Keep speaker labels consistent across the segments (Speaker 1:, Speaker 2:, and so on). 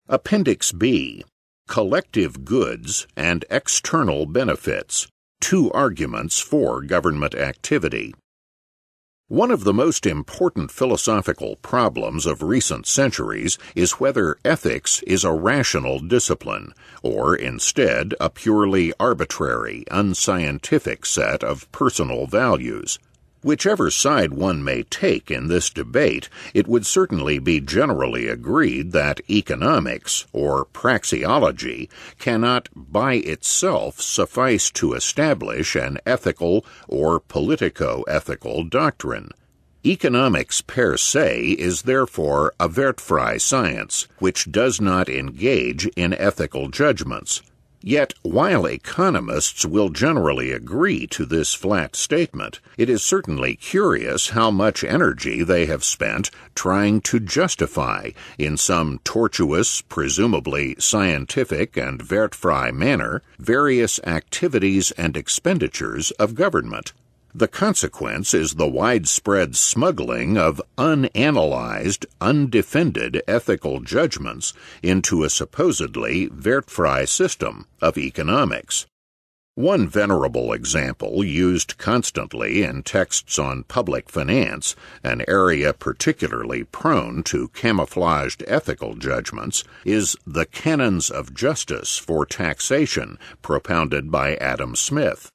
Speaker 1: Appendix B, Collective Goods and External Benefits, Two Arguments for Government Activity. One of the most important philosophical problems of recent centuries is whether ethics is a rational discipline, or instead a purely arbitrary, unscientific set of personal values. Whichever side one may take in this debate, it would certainly be generally agreed that economics, or praxeology, cannot by itself suffice to establish an ethical or politico-ethical doctrine. Economics per se is therefore a wertfrei science, which does not engage in ethical judgments. Yet, while economists will generally agree to this flat statement, it is certainly curious how much energy they have spent trying to justify, in some tortuous, presumably scientific and wertfrei manner, various activities and expenditures of government. The consequence is the widespread smuggling of unanalyzed, undefended ethical judgments into a supposedly wertfrei system of economics. One venerable example used constantly in texts on public finance, an area particularly prone to camouflaged ethical judgments, is the canons of justice for taxation propounded by Adam Smith.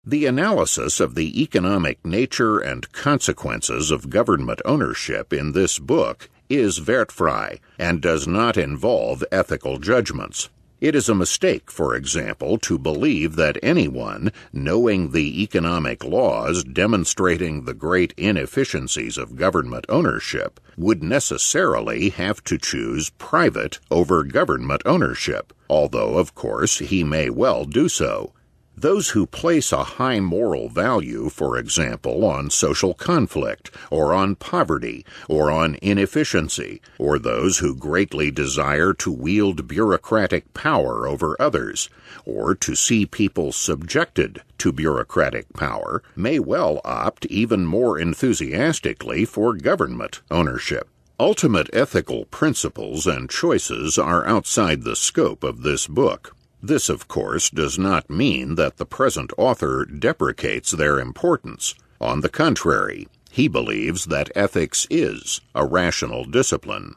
Speaker 1: The analysis of the economic nature and consequences of government ownership in this book is wertfrei and does not involve ethical judgments. It is a mistake, for example, to believe that anyone, knowing the economic laws demonstrating the great inefficiencies of government ownership, would necessarily have to choose private over government ownership, although, of course, he may well do so. Those who place a high moral value, for example, on social conflict, or on poverty, or on inefficiency, or those who greatly desire to wield bureaucratic power over others, or to see people subjected to bureaucratic power, may well opt even more enthusiastically for government ownership. Ultimate ethical principles and choices are outside the scope of this book. This, of course, does not mean that the present author deprecates their importance. On the contrary, he believes that ethics is a rational discipline.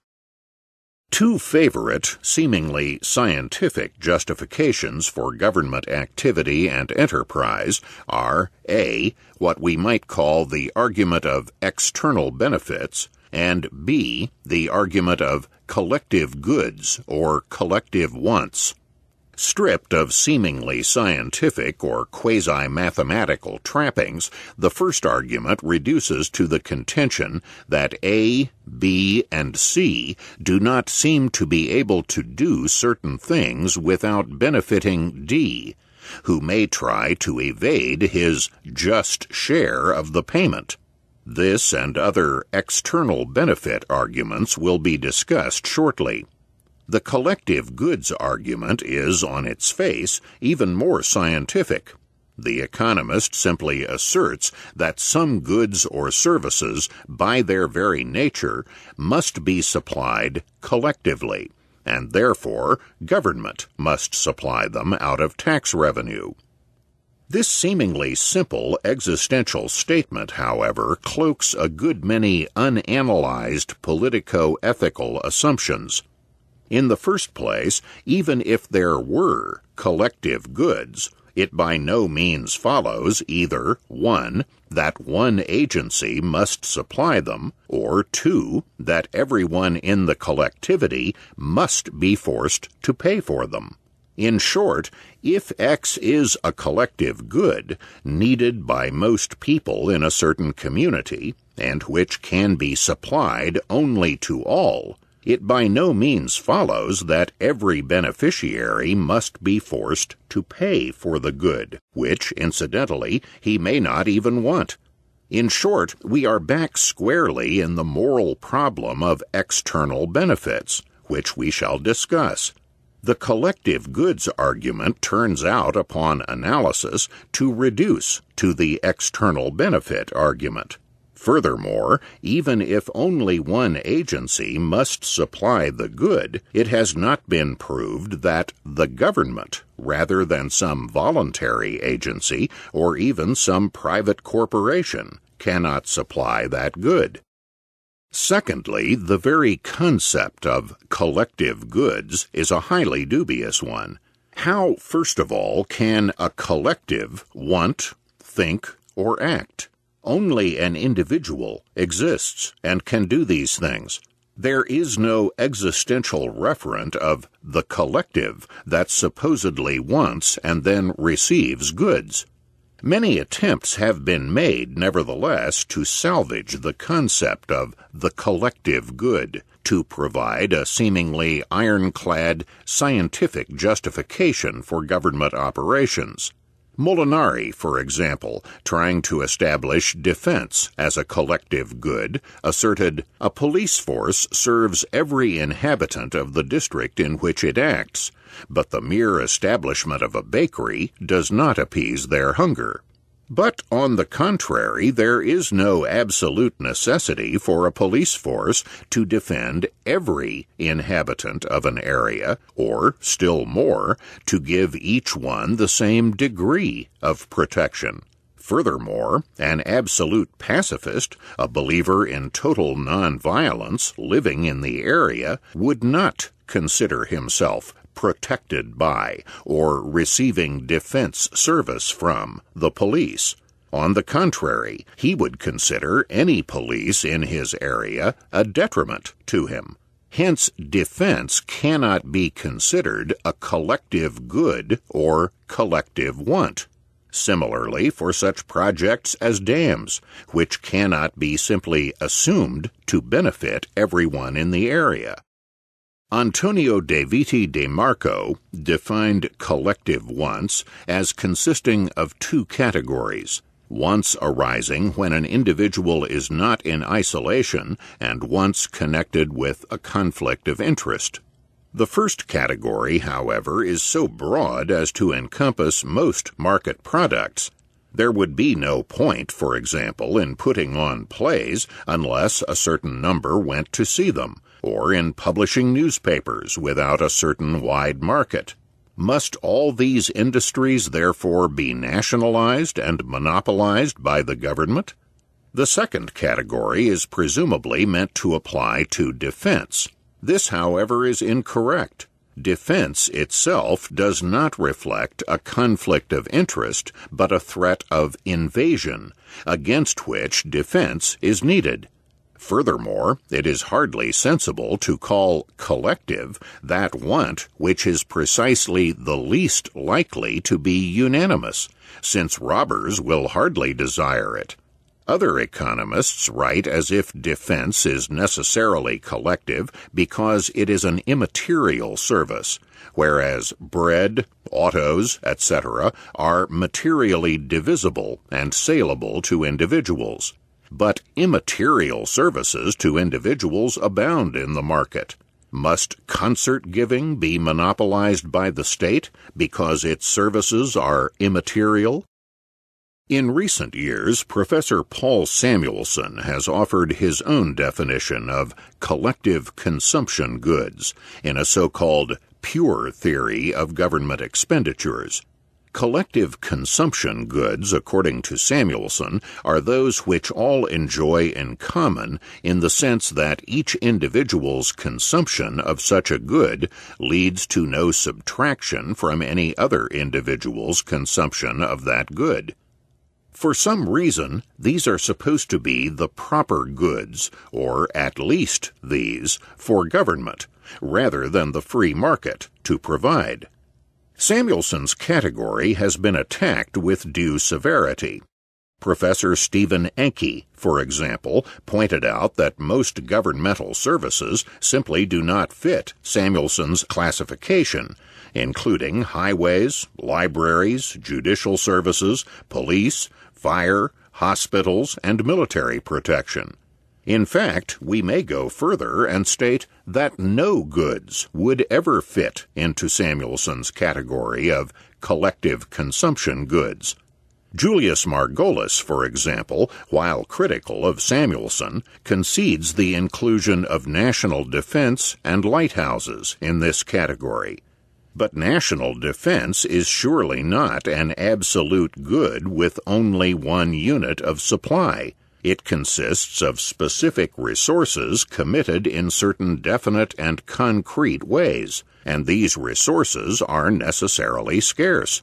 Speaker 1: Two favorite, seemingly scientific justifications for government activity and enterprise are A, what we might call the argument of external benefits, and B, the argument of collective goods or collective wants. Stripped of seemingly scientific or quasi-mathematical trappings, the first argument reduces to the contention that A, B, and C do not seem to be able to do certain things without benefiting D, who may try to evade his just share of the payment. This and other external benefit arguments will be discussed shortly. The collective goods argument is, on its face, even more scientific. The economist simply asserts that some goods or services, by their very nature, must be supplied collectively, and therefore government must supply them out of tax revenue. This seemingly simple existential statement, however, cloaks a good many unanalyzed politico-ethical assumptions. In the first place, even if there were collective goods, it by no means follows either 1. That one agency must supply them, or 2. That everyone in the collectivity must be forced to pay for them. In short, if X is a collective good needed by most people in a certain community, and which can be supplied only to all, it by no means follows that every beneficiary must be forced to pay for the good, which, incidentally, he may not even want. In short, we are back squarely in the moral problem of external benefits, which we shall discuss. The collective goods argument turns out, upon analysis, to reduce to the external benefit argument. Furthermore, even if only one agency must supply the good, it has not been proved that the government, rather than some voluntary agency or even some private corporation, cannot supply that good. Secondly, the very concept of collective goods is a highly dubious one. How, first of all, can a collective want, think, or act? Only an individual exists and can do these things. There is no existential referent of the collective that supposedly wants and then receives goods. Many attempts have been made, nevertheless, to salvage the concept of the collective good, to provide a seemingly ironclad scientific justification for government operations. Molinari, for example, trying to establish defense as a collective good, asserted, "A police force serves every inhabitant of the district in which it acts, but the mere establishment of a bakery does not appease their hunger." But, on the contrary, there is no absolute necessity for a police force to defend every inhabitant of an area, or, still more, to give each one the same degree of protection. Furthermore, an absolute pacifist, a believer in total nonviolence living in the area, would not consider himself protected by or receiving defense service from the police. On the contrary, he would consider any police in his area a detriment to him. Hence, defense cannot be considered a collective good or collective want. Similarly, for such projects as dams, which cannot be simply assumed to benefit everyone in the area. Antonio de Viti de Marco defined collective wants as consisting of two categories: wants arising when an individual is not in isolation and wants connected with a conflict of interest. The first category, however, is so broad as to encompass most market products. There would be no point, for example, in putting on plays unless a certain number went to see them, or in publishing newspapers without a certain wide market. Must all these industries therefore be nationalized and monopolized by the government? The second category is presumably meant to apply to defense. This, however, is incorrect. Defense itself does not reflect a conflict of interest, but a threat of invasion, against which defense is needed. Furthermore, it is hardly sensible to call collective that want which is precisely the least likely to be unanimous, since robbers will hardly desire it. Other economists write as if defense is necessarily collective because it is an immaterial service, whereas bread, autos, etc. are materially divisible and saleable to individuals. But immaterial services to individuals abound in the market. Must concert giving be monopolized by the state because its services are immaterial? In recent years, Professor Paul Samuelson has offered his own definition of collective consumption goods in a so-called pure theory of government expenditures. Collective consumption goods, according to Samuelson, are those which all enjoy in common in the sense that each individual's consumption of such a good leads to no subtraction from any other individual's consumption of that good. For some reason, these are supposed to be the proper goods, or at least these, for government, rather than the free market to provide. Samuelson's category has been attacked with due severity. Professor Stephen Enke, for example, pointed out that most governmental services simply do not fit Samuelson's classification, including highways, libraries, judicial services, police, fire, hospitals, and military protection. In fact, we may go further and state that no goods would ever fit into Samuelson's category of collective consumption goods. Julius Margolis, for example, while critical of Samuelson, concedes the inclusion of national defense and lighthouses in this category. But national defense is surely not an absolute good with only one unit of supply. It consists of specific resources committed in certain definite and concrete ways, and these resources are necessarily scarce.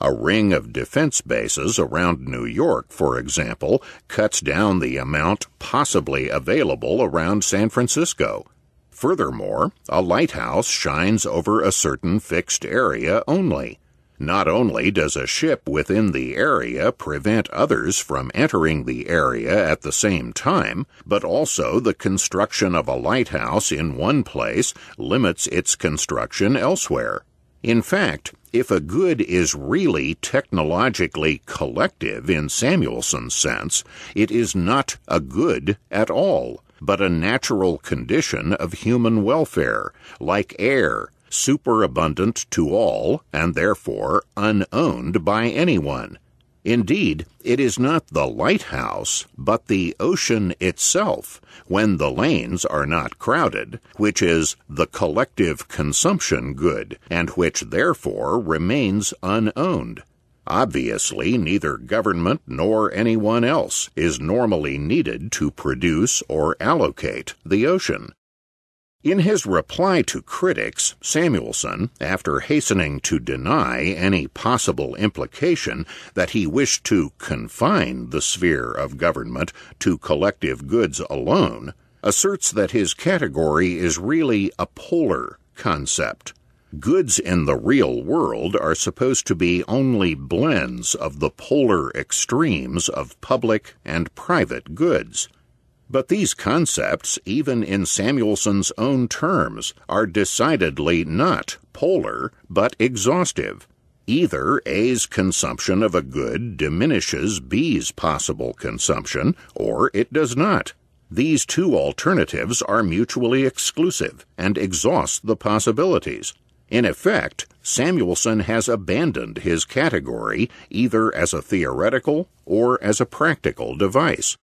Speaker 1: A ring of defense bases around New York, for example, cuts down the amount possibly available around San Francisco. Furthermore, a lighthouse shines over a certain fixed area only. Not only does a ship within the area prevent others from entering the area at the same time, but also the construction of a lighthouse in one place limits its construction elsewhere. In fact, if a good is really technologically collective in Samuelson's sense, it is not a good at all, but a natural condition of human welfare, like air, superabundant to all, and therefore unowned by anyone. Indeed, it is not the lighthouse, but the ocean itself, when the lanes are not crowded, which is the collective consumption good, and which therefore remains unowned. Obviously, neither government nor anyone else is normally needed to produce or allocate the ocean. In his reply to critics, Samuelson, after hastening to deny any possible implication that he wished to confine the sphere of government to collective goods alone, asserts that his category is really a polar concept. Goods in the real world are supposed to be only blends of the polar extremes of public and private goods. But these concepts, even in Samuelson's own terms, are decidedly not polar, but exhaustive. Either A's consumption of a good diminishes B's possible consumption, or it does not. These two alternatives are mutually exclusive and exhaust the possibilities. In effect, Samuelson has abandoned his category either as a theoretical or as a practical device.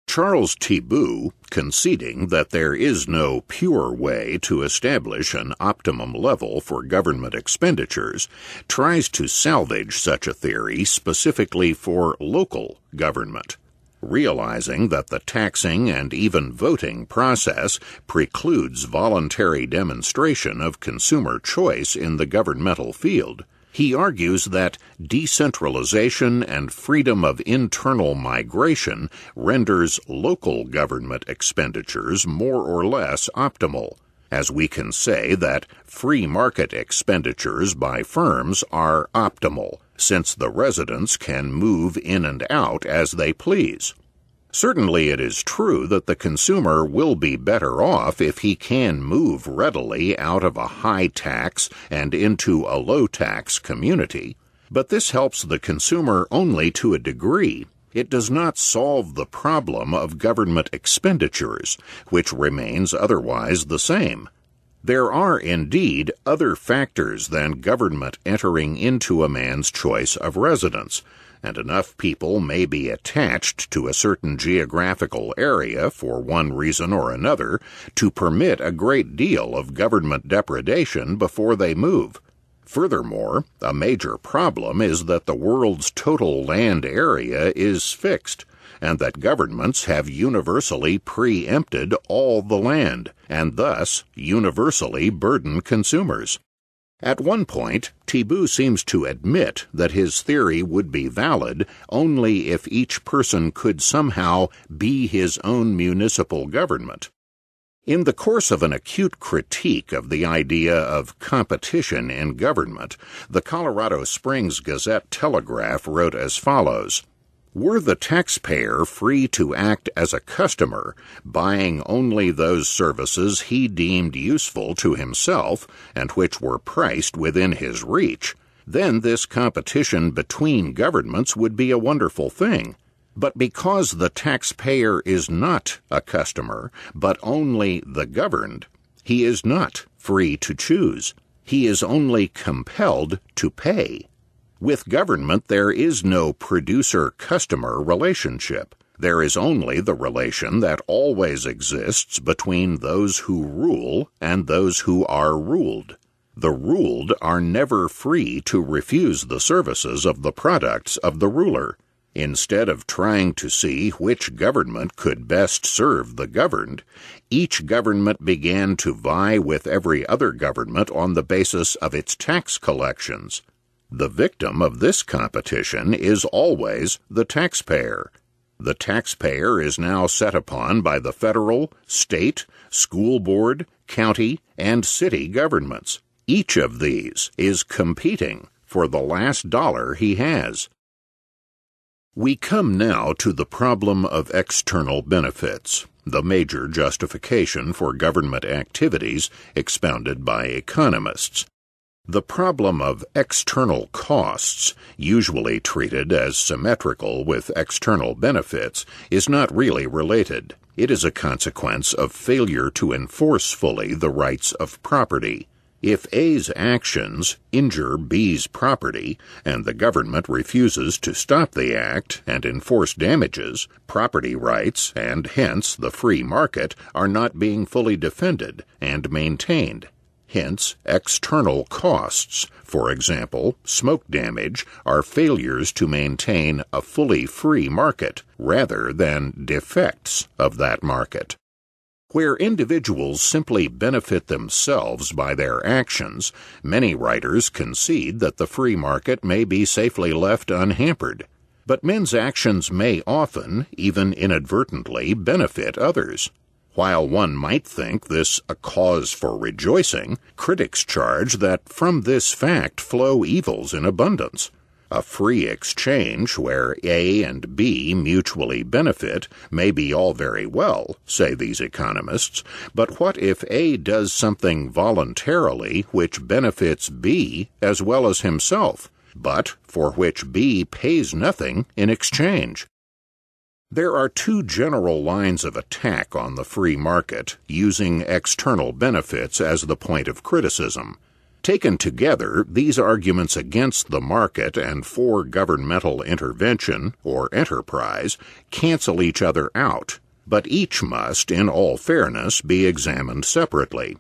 Speaker 1: Charles Thibault, conceding that there is no pure way to establish an optimum level for government expenditures, tries to salvage such a theory specifically for local government. Realizing that the taxing and even voting process precludes voluntary demonstration of consumer choice in the governmental field, he argues that decentralization and freedom of internal migration renders local government expenditures more or less optimal, as we can say that free market expenditures by firms are optimal, since the residents can move in and out as they please. Certainly it is true that the consumer will be better off if he can move readily out of a high-tax and into a low-tax community, but this helps the consumer only to a degree. It does not solve the problem of government expenditures, which remains otherwise the same. There are indeed other factors than government entering into a man's choice of residence, and enough people may be attached to a certain geographical area for one reason or another to permit a great deal of government depredation before they move. Furthermore, a major problem is that the world's total land area is fixed, and that governments have universally preempted all the land, and thus universally burden consumers. At one point, Thibault seems to admit that his theory would be valid only if each person could somehow be his own municipal government. In the course of an acute critique of the idea of competition in government, the Colorado Springs Gazette-Telegraph wrote as follows: "Were the taxpayer free to act as a customer, buying only those services he deemed useful to himself and which were priced within his reach, then this competition between governments would be a wonderful thing. But because the taxpayer is not a customer, but only the governed, he is not free to choose. He is only compelled to pay. With government, there is no producer-customer relationship. There is only the relation that always exists between those who rule and those who are ruled. The ruled are never free to refuse the services of the products of the ruler. Instead of trying to see which government could best serve the governed, each government began to vie with every other government on the basis of its tax collections. The victim of this competition is always the taxpayer. The taxpayer is now set upon by the federal, state, school board, county, and city governments. Each of these is competing for the last dollar he has. We come now to the problem of external benefits, the major justification for government activities expounded by economists. The problem of external costs, usually treated as symmetrical with external benefits, is not really related. It is a consequence of failure to enforce fully the rights of property. If A's actions injure B's property, and the government refuses to stop the act and enforce damages, property rights, and hence the free market, are not being fully defended and maintained. Hence, external costs, for example, smoke damage, are failures to maintain a fully free market rather than defects of that market. Where individuals simply benefit themselves by their actions, many writers concede that the free market may be safely left unhampered. But men's actions may often, even inadvertently, benefit others. While one might think this a cause for rejoicing, critics charge that from this fact flow evils in abundance. A free exchange where A and B mutually benefit may be all very well, say these economists, but what if A does something voluntarily which benefits B as well as himself, but for which B pays nothing in exchange? There are two general lines of attack on the free market, using external benefits as the point of criticism. Taken together, these arguments against the market and for governmental intervention, or enterprise, cancel each other out, but each must, in all fairness, be examined separately.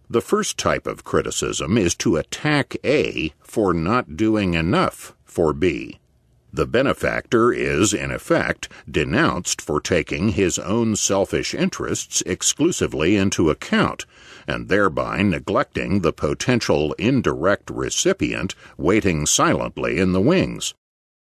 Speaker 1: The first type of criticism is to attack A for not doing enough for B. The benefactor is, in effect, denounced for taking his own selfish interests exclusively into account, and thereby neglecting the potential indirect recipient waiting silently in the wings.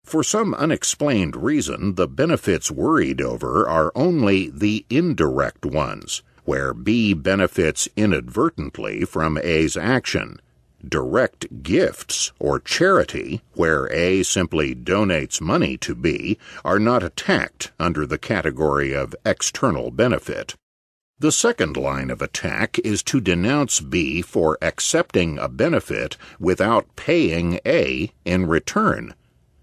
Speaker 1: For some unexplained reason, the benefits worried over are only the indirect ones, where B benefits inadvertently from A's action. Direct gifts, or charity, where A simply donates money to B, are not attacked under the category of external benefit. The second line of attack is to denounce B for accepting a benefit without paying A in return.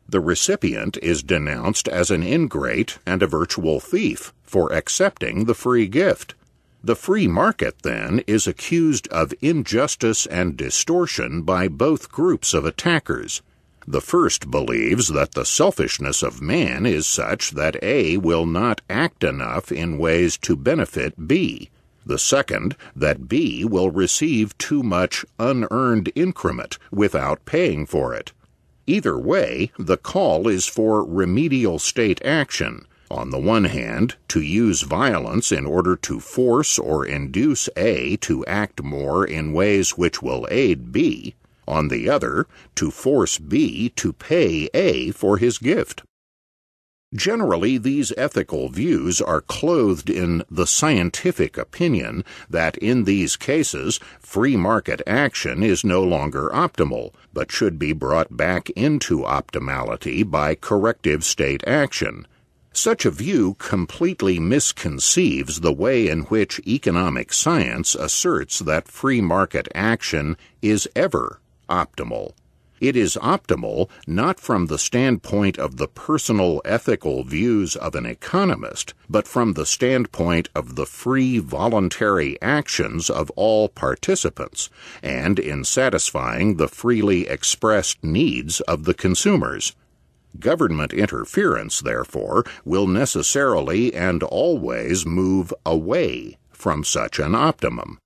Speaker 1: The recipient is denounced as an ingrate and a virtual thief for accepting the free gift. The free market, then, is accused of injustice and distortion by both groups of attackers. The first believes that the selfishness of man is such that A will not act enough in ways to benefit B. The second, that B will receive too much unearned increment without paying for it. Either way, the call is for remedial state action. On the one hand, to use violence in order to force or induce A to act more in ways which will aid B. On the other, to force B to pay A for his gift. Generally, these ethical views are clothed in the scientific opinion that in these cases, free market action is no longer optimal, but should be brought back into optimality by corrective state action. Such a view completely misconceives the way in which economic science asserts that free market action is ever optimal. It is optimal not from the standpoint of the personal ethical views of an economist, but from the standpoint of the free voluntary actions of all participants, and in satisfying the freely expressed needs of the consumers. Government interference, therefore, will necessarily and always move away from such an optimum.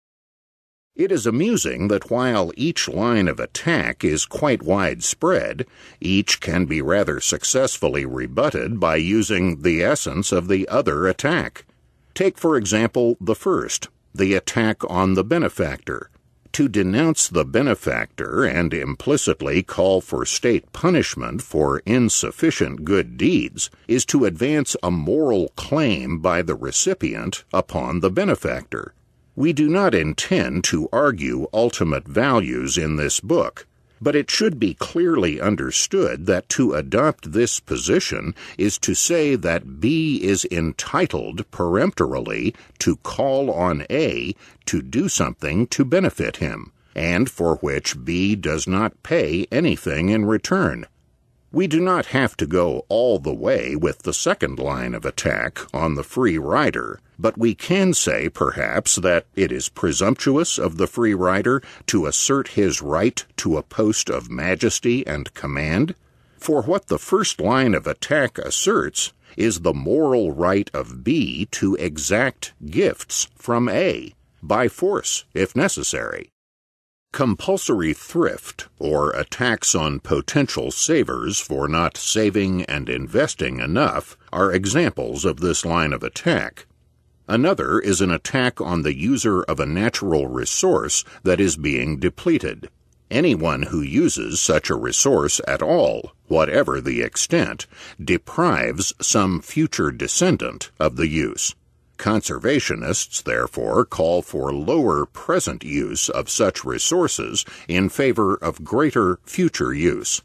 Speaker 1: It is amusing that while each line of attack is quite widespread, each can be rather successfully rebutted by using the essence of the other attack. Take, for example, the first, the attack on the benefactor. To denounce the benefactor and implicitly call for state punishment for insufficient good deeds is to advance a moral claim by the recipient upon the benefactor. We do not intend to argue ultimate values in this book, but it should be clearly understood that to adopt this position is to say that B is entitled peremptorily to call on A to do something to benefit him, and for which B does not pay anything in return. We do not have to go all the way with the second line of attack on the free rider, but we can say, perhaps, that it is presumptuous of the free rider to assert his right to a post of majesty and command. For what the first line of attack asserts is the moral right of B to exact gifts from A, by force, if necessary. Compulsory thrift, or attacks on potential savers for not saving and investing enough, are examples of this line of attack. Another is an attack on the user of a natural resource that is being depleted. Anyone who uses such a resource at all, whatever the extent, deprives some future descendant of the use. Conservationists, therefore, call for lower present use of such resources in favor of greater future use.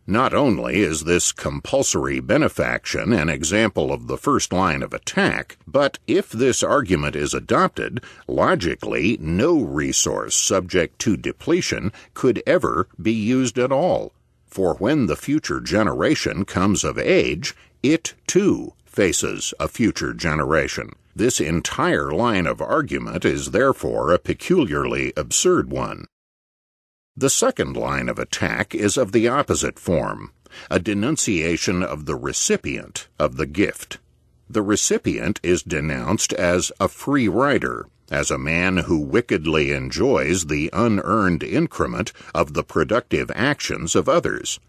Speaker 1: Not only is this compulsory benefaction an example of the first line of attack, but if this argument is adopted, logically no resource subject to depletion could ever be used at all. For when the future generation comes of age, it, too, faces a future generation. This entire line of argument is therefore a peculiarly absurd one. The second line of attack is of the opposite form, a denunciation of the recipient of the gift. The recipient is denounced as a free rider, as a man who wickedly enjoys the unearned increment of the productive actions of others.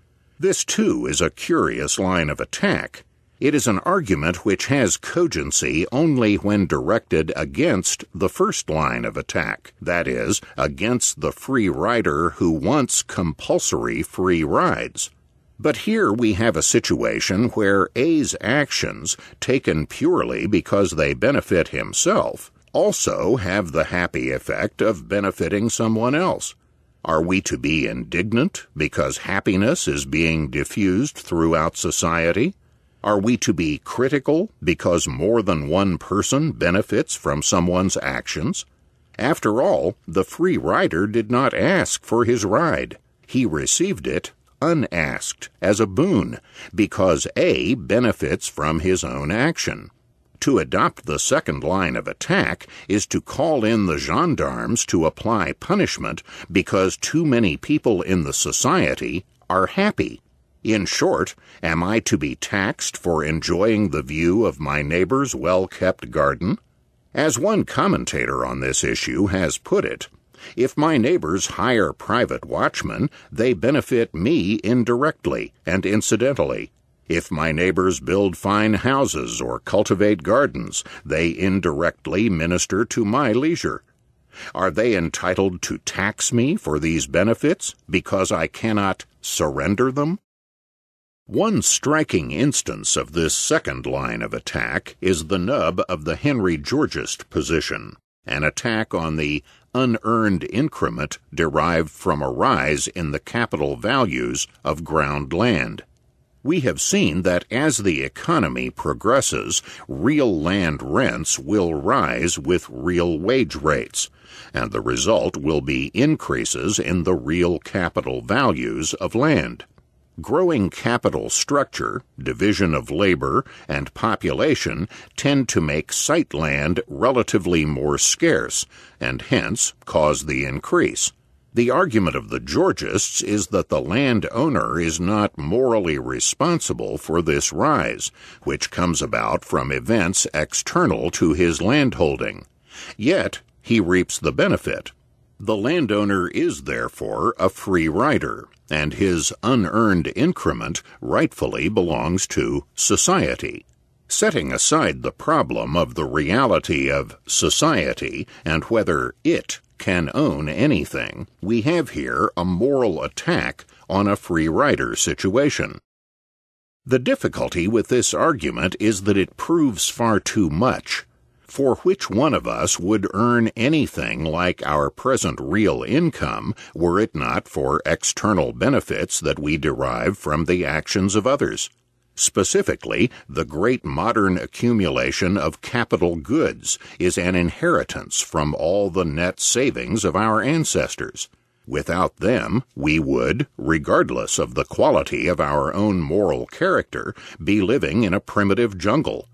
Speaker 1: This, too, is a curious line of attack. It is an argument which has cogency only when directed against the first line of attack, that is, against the free rider who wants compulsory free rides. But here we have a situation where A's actions, taken purely because they benefit himself, also have the happy effect of benefiting someone else. Are we to be indignant because happiness is being diffused throughout society? Are we to be critical because more than one person benefits from someone's actions? After all, the free rider did not ask for his ride. He received it unasked, as a boon, because A benefits from his own action. To adopt the second line of attack is to call in the gendarmes to apply punishment because too many people in the society are happy. In short, am I to be taxed for enjoying the view of my neighbor's well-kept garden? As one commentator on this issue has put it, if my neighbors hire private watchmen, they benefit me indirectly and incidentally. If my neighbors build fine houses or cultivate gardens, they indirectly minister to my leisure. Are they entitled to tax me for these benefits because I cannot surrender them? One striking instance of this second line of attack is the nub of the Henry Georgist position, an attack on the unearned increment derived from a rise in the capital values of ground land. We have seen that as the economy progresses, real land rents will rise with real wage rates, and the result will be increases in the real capital values of land. Growing capital structure, division of labor, and population tend to make site land relatively more scarce, and hence cause the increase. The argument of the Georgists is that the landowner is not morally responsible for this rise, which comes about from events external to his landholding. Yet, he reaps the benefit. The landowner is therefore a free rider, and his unearned increment rightfully belongs to society. Setting aside the problem of the reality of society and whether it can own anything, we have here a moral attack on a free rider situation. The difficulty with this argument is that it proves far too much. For which one of us would earn anything like our present real income were it not for external benefits that we derive from the actions of others? Specifically, the great modern accumulation of capital goods is an inheritance from all the net savings of our ancestors. Without them, we would, regardless of the quality of our own moral character, be living in a primitive jungle.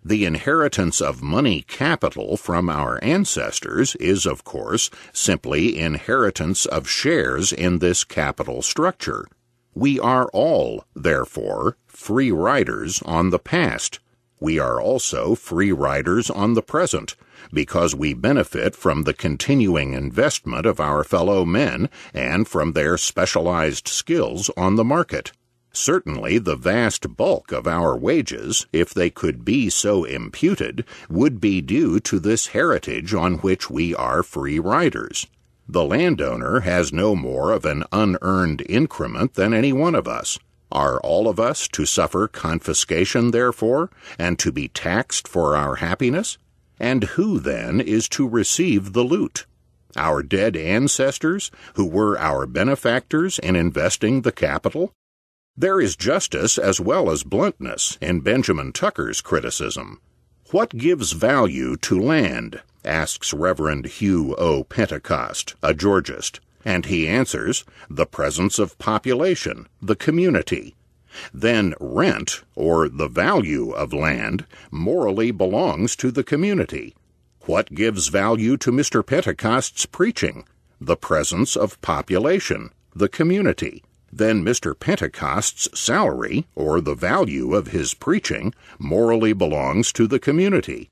Speaker 1: The inheritance of money capital from our ancestors is, of course, simply inheritance of shares in this capital structure. We are all, therefore, free riders on the past. We are also free riders on the present, because we benefit from the continuing investment of our fellow men and from their specialized skills on the market. Certainly the vast bulk of our wages, if they could be so imputed, would be due to this heritage on which we are free riders. The landowner has no more of an unearned increment than any one of us. Are all of us to suffer confiscation, therefore, and to be taxed for our happiness? And who, then, is to receive the loot? Our dead ancestors, who were our benefactors in investing the capital? There is justice as well as bluntness in Benjamin Tucker's criticism. What gives value to land? Asks Reverend Hugh O. Pentecost, a Georgist, and he answers, the presence of population, the community. Then rent, or the value of land, morally belongs to the community. What gives value to Mr. Pentecost's preaching? The presence of population, the community. Then Mr. Pentecost's salary, or the value of his preaching, morally belongs to the community.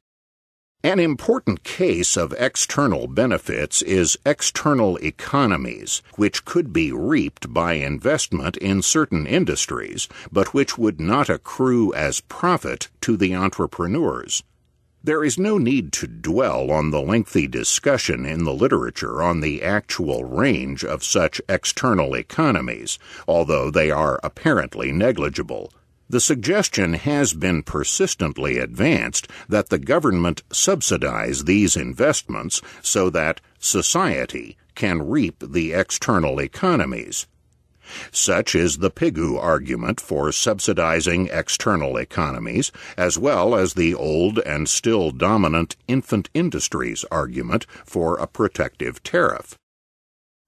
Speaker 1: An important case of external benefits is external economies, which could be reaped by investment in certain industries, but which would not accrue as profit to the entrepreneurs. There is no need to dwell on the lengthy discussion in the literature on the actual range of such external economies, although they are apparently negligible. The suggestion has been persistently advanced that the government subsidize these investments so that society can reap the external economies. Such is the Pigou argument for subsidizing external economies, as well as the old and still dominant infant industries argument for a protective tariff.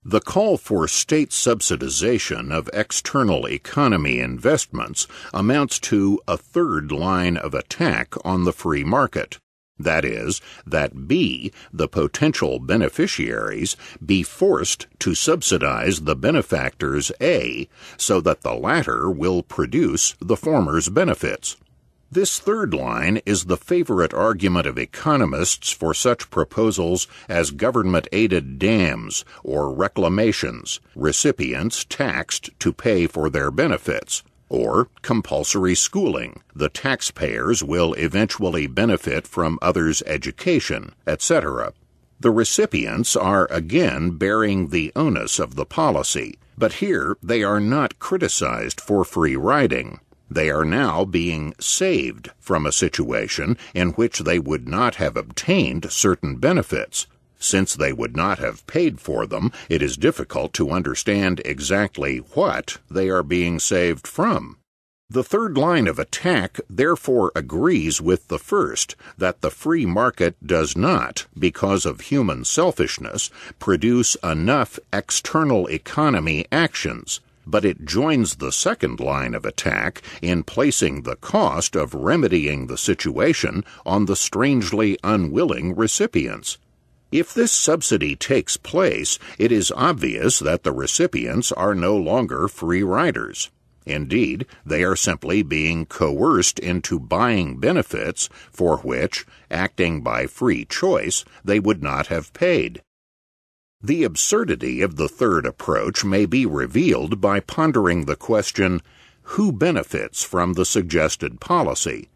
Speaker 1: The call for state subsidization of external economy investments amounts to a third line of attack on the free market. That is, that B, the potential beneficiaries, be forced to subsidize the benefactors A, so that the latter will produce the former's benefits. This third line is the favorite argument of economists for such proposals as government-aided dams or reclamations, recipients taxed to pay for their benefits, or compulsory schooling, the taxpayers will eventually benefit from others' education, etc. The recipients are again bearing the onus of the policy, but here they are not criticized for free riding. They are now being saved from a situation in which they would not have obtained certain benefits. Since they would not have paid for them, it is difficult to understand exactly what they are being saved from. The third line of attack therefore agrees with the first that the free market does not, because of human selfishness, produce enough external economy actions, but it joins the second line of attack in placing the cost of remedying the situation on the strangely unwilling recipients. If this subsidy takes place, it is obvious that the recipients are no longer free riders. Indeed, they are simply being coerced into buying benefits for which, acting by free choice, they would not have paid. The absurdity of the third approach may be revealed by pondering the question, who benefits from the suggested policy?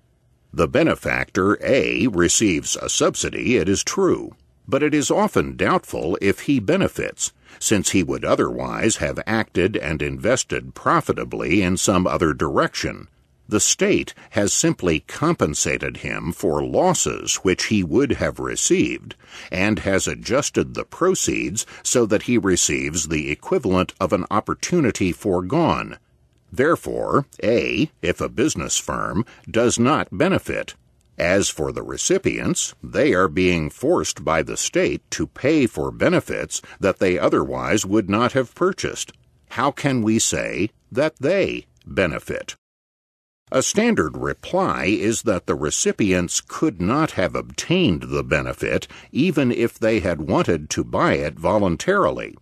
Speaker 1: The benefactor A receives a subsidy, it is true, but it is often doubtful if he benefits, since he would otherwise have acted and invested profitably in some other direction. The state has simply compensated him for losses which he would have received, and has adjusted the proceeds so that he receives the equivalent of an opportunity foregone. Therefore, A, if a business firm, does not benefit. As for the recipients, they are being forced by the state to pay for benefits that they otherwise would not have purchased. How can we say that they benefit? A standard reply is that the recipients could not have obtained the benefit even if they had wanted to buy it voluntarily.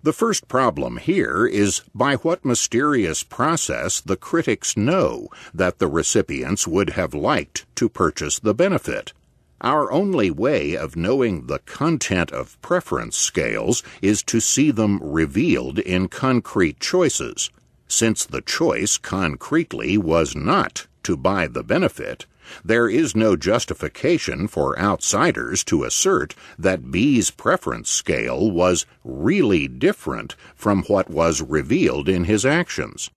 Speaker 1: The first problem here is by what mysterious process the critics know that the recipients would have liked to purchase the benefit. Our only way of knowing the content of preference scales is to see them revealed in concrete choices. Since the choice concretely was not to buy the benefit, there is no justification for outsiders to assert that B's preference scale was really different from what was revealed in his actions.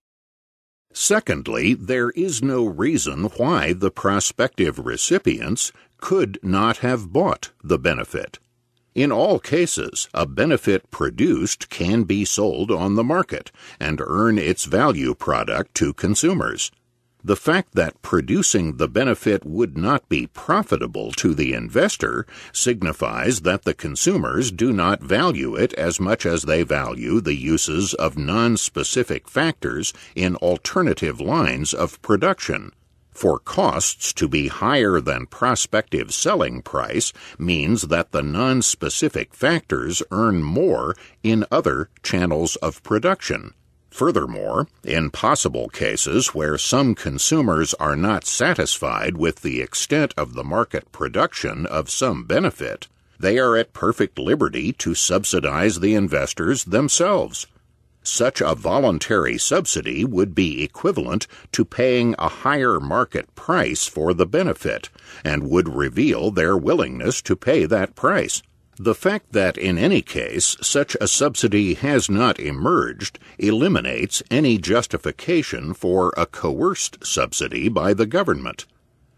Speaker 1: Secondly, there is no reason why the prospective recipients could not have bought the benefit. In all cases, a benefit produced can be sold on the market and earn its value product to consumers. The fact that producing the benefit would not be profitable to the investor signifies that the consumers do not value it as much as they value the uses of non-specific factors in alternative lines of production. For costs to be higher than prospective selling price means that the non-specific factors earn more in other channels of production. Furthermore, in possible cases where some consumers are not satisfied with the extent of the market production of some benefit, they are at perfect liberty to subsidize the investors themselves. Such a voluntary subsidy would be equivalent to paying a higher market price for the benefit, and would reveal their willingness to pay that price. The fact that in any case such a subsidy has not emerged eliminates any justification for a coerced subsidy by the government.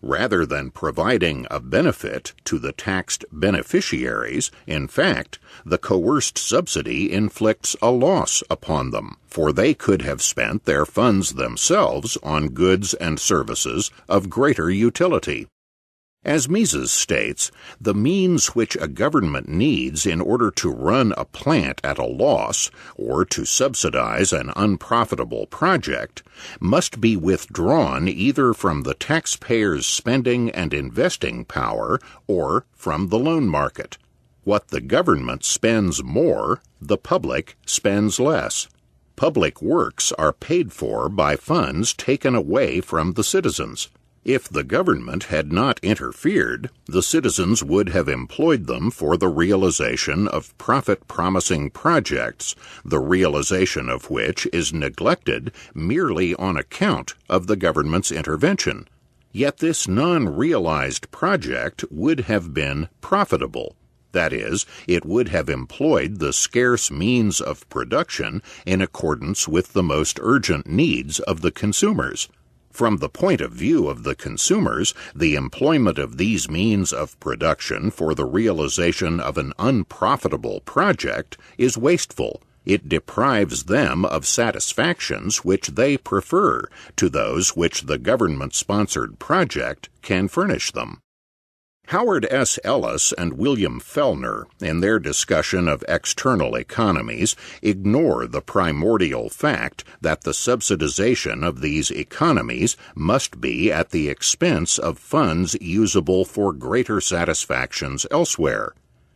Speaker 1: Rather than providing a benefit to the taxed beneficiaries, in fact, the coerced subsidy inflicts a loss upon them, for they could have spent their funds themselves on goods and services of greater utility. As Mises states, the means which a government needs in order to run a plant at a loss or to subsidize an unprofitable project must be withdrawn either from the taxpayer's spending and investing power or from the loan market. What the government spends more, the public spends less. Public works are paid for by funds taken away from the citizens. If the government had not interfered, the citizens would have employed them for the realization of profit-promising projects, the realization of which is neglected merely on account of the government's intervention. Yet this non-realized project would have been profitable. That is, it would have employed the scarce means of production in accordance with the most urgent needs of the consumers. From the point of view of the consumers, the employment of these means of production for the realization of an unprofitable project is wasteful, It deprives them of satisfactions which they prefer to those which the government-sponsored project can furnish them. Howard S. Ellis and William Fellner, in their discussion of external economies, ignore the primordial fact that the subsidization of these economies must be at the expense of funds usable for greater satisfactions elsewhere.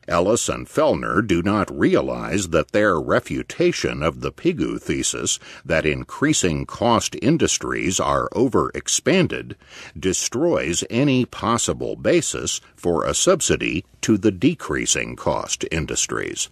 Speaker 1: Ellis and Fellner do not realize that their refutation of the Pigou thesis that increasing cost industries are overexpanded destroys any possible basis for a subsidy to the decreasing cost industries.